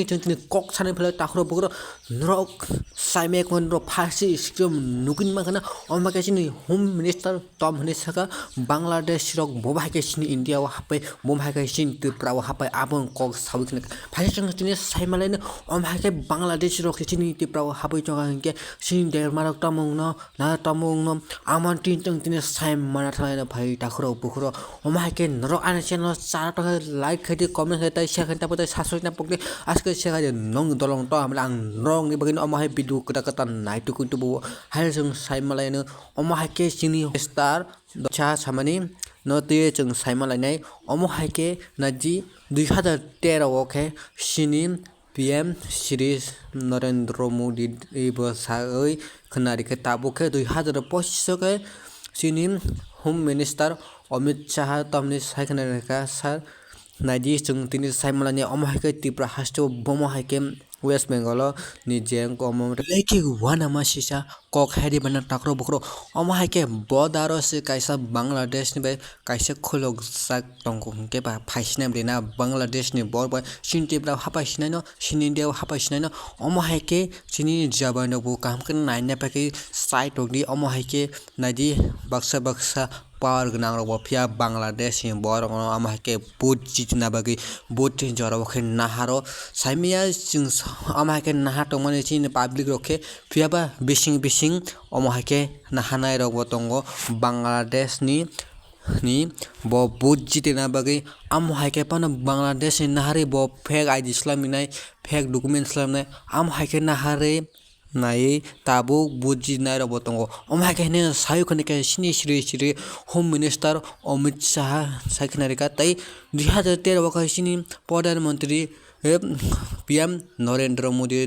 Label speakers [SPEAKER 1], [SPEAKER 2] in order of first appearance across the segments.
[SPEAKER 1] जोंनि कक सानै फैलाय ताखरो बगरो नरक साइमेक मन रो फासी स्क्रम नुकिन माखना अमाकेसिनि होम मिनिस्टर टम हनेसका बांग्लादेश रक बोबाकेसिनि इंडिया हापै बोबाकेसिनि त्रिपुरा हापै आबन कक साउथन फासी जोंनि साइमालायनो अमाके बांग्लादेश रक सिनि त्रिपुरा हापै जगाके सिनि देरमारक तमंगनो ना तमंगनो आमन्टिन जोंनि साइम माना थालायनो फाइ ताखरो बगरो अमाके नरक आने चैनल चार लाइक खैदि कमेन्ट खैदि शेयर खैदि पते सासुइना पके आजके शेयर नंग दलं तो हमला रंग नि बगिन अमाहे भिडिअ कता नाइटु कुटु बो हाय जों साइमालायनो अमाके सिनि स्टार चा सामानि नते जों साइमालायनाय अमाके नाजि 2013 ओके सिनि PM सीरीज नरेंद्र मोदी बसाई खनारिके ताबुके 2025 के सिनि होम मिनिस्टर अमित शाह तमनि साइखनारिका सार नाइदि जों तिनि साइमालानि अमाके त्रिपुरा हास्टो बमहाके वेस्ट बेंगल नि जें कमोट लेकि वाना सिसा कक हेरि बना ताक्रो बक्रो अमाके बदारो से काइसा बांग्लादेश नि बे काइसा खोलक साक तंगो के बा फाइसिना बेना बांग्लादेश नि बर सिनटिब्रा हापासिना न सिन इंडिया हापासिना न अमाके सिनि जाबानो बो काम के नाइना पाके साइट ओगदि अमाके नाइदि बक्सा पावर गनां रबो फिया बांग्लादेश नि बर अमाके बुत जितना बागै बुत जरो खे नाहारो साइमिया जों अमाके नाहातो माने चिन पब्लिक रखे फियाबा बिसिं अमाके नाहानाय रबो तंगो बांग्लादेश नि बो बुत जितना बागै अमाके पन बांग्लादेश नि नाहारे बो फेक आईडी स्लामिनाय फेक डॉक्यूमेंट स्लामनाय अमाके नाहारे नायै ताबो बुजि नाय रबो तंगो अमाके ने सायु खनेके सिनि सिरि होम मिनिस्टर अमित शाह साइखनारिका तै 2013 वकासिनि प्रधानमंत्री PM नरेंद्र मोदी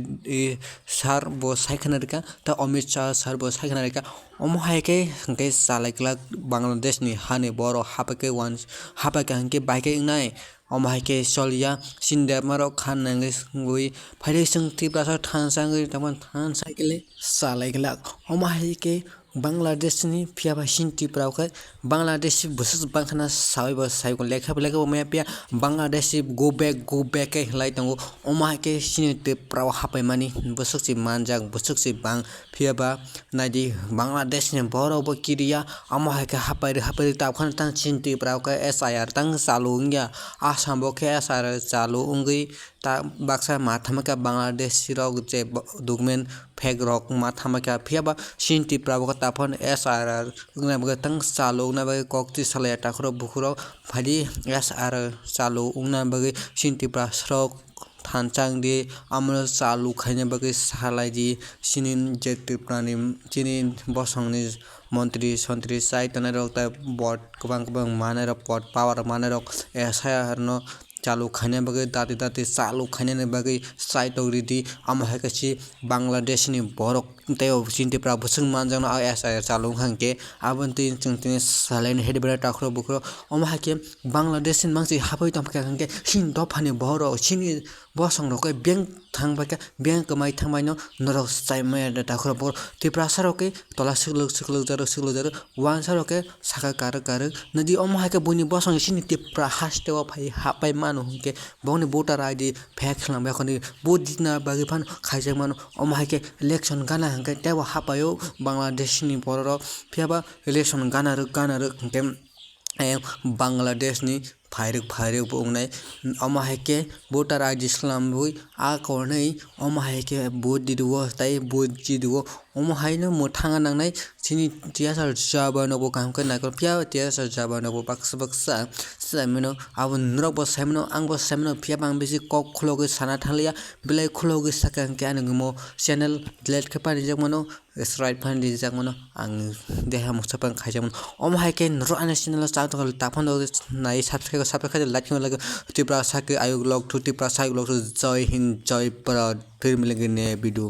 [SPEAKER 1] सार बो साइखनारिका त अमित शाह सार बो साइखनारिका अमाके के सालायकला बांग्लादेश नि हाने बर हापके वान हापके हंके बाइके नाय अमाके सलिया सिन्देमारो खान नंगेस गई फाइले संगति प्रासा थानसांगै तमन थानसाइकेले सालायकला अमाके बांग्लादेश नि फियाबा सिनति प्रावखै बांग्लादेश बसस बांखना साबै बस साइको लेखा मे पिया बांग्लादेश गो बैक के हलाय तंगो अमाके सिनति प्राव हापै मानि बससि मानजाक बससि बां फियाबा नाइदि बांग्लादेश नि बरबो किरिया अमाके हापै ताखन तां सिनति प्रावखै SIR तां चालु इंगिया आसाम बके SIR चालु उंगै ता बाक्सा माथामका बांग्लादेश रक जे डॉक्यूमेंट फेक रक माथामका फियाबा सिनति प्राव ताफन SIR उंगना तां चालु उंगना बगे कक्ति सालाया ताखरो बुखुरो फादि SIR चालु उंगना बगे सिनति प्रासरक थानचांग दि आमल चालु खायने बगे सालायदि सिनिन जेक्ति प्रानि चिनि बसंनि मंत्री संत्री साइतने रक ता बट गोबां माने रक पट पावर माने रक SIR न चालु खाने बगे दाति चालु खाने बगे साइट ओरिदि अमाकेसि बांग्लादेश नि बरक तेव सिनति प्रा बसंग मानजानो SIR चालु खांके आबन्ति जोंतिनि सालायन हेडबरा ताखरो बुखरो अमाके बांग्लादेश नि मांसि हापै तमके खांके सिन दफानि बरो सिनि बसंग रक बैंक थांबाके बैंक कमाइ थांबायनो नरक साइमाय ताखरो बुखरो त्रिपुरा सरके तला सिखलक जरो वान सरके साका कार नदि अमाके बनि बसंग सिनि त्रिपुरा हास्टेव फाइ हापै मानो के बनि वोटर आईडी फेक खालामबाय खनि बहुत जितना बागै फान खाइजों मानो अमाके इलेक्शन गाना हंके तेव हापायो बांग्लादेश नि बर फियाबा इलेक्शन गाना के बांग्लादेश नि फाइरक बुंनाय अमाके वोटर आईडी स्लाम बुई आ करनै अमाके बुत दिदुव ताइ बुत जिदुव अमाहायनो मोथाङा नांनाय सिनि तियासार जाबानो कामके नायकर फिया तियासार जाबानो बक्सा साइमनो अब नरक बसाइमनो आं बसाइमनो फिया बां बेसि कक खलगे साना थालिया बिलाय खलगे साका के आनगमो चैनल डिलीट के पानि जमनो स्ट्राइट फानि जमनो आं देहा मुसाफां खाइजमनो अमाहायके नरक आने चैनल स्टार्ट कर ताफन नाय सब्सक्राइब लाइक लगे त्रिपुरा साके आयोग ब्लॉग 2 त्रिपुरा साके ब्लॉग जय हिंद जय भारत फिर मिलेंगे नए वीडियो।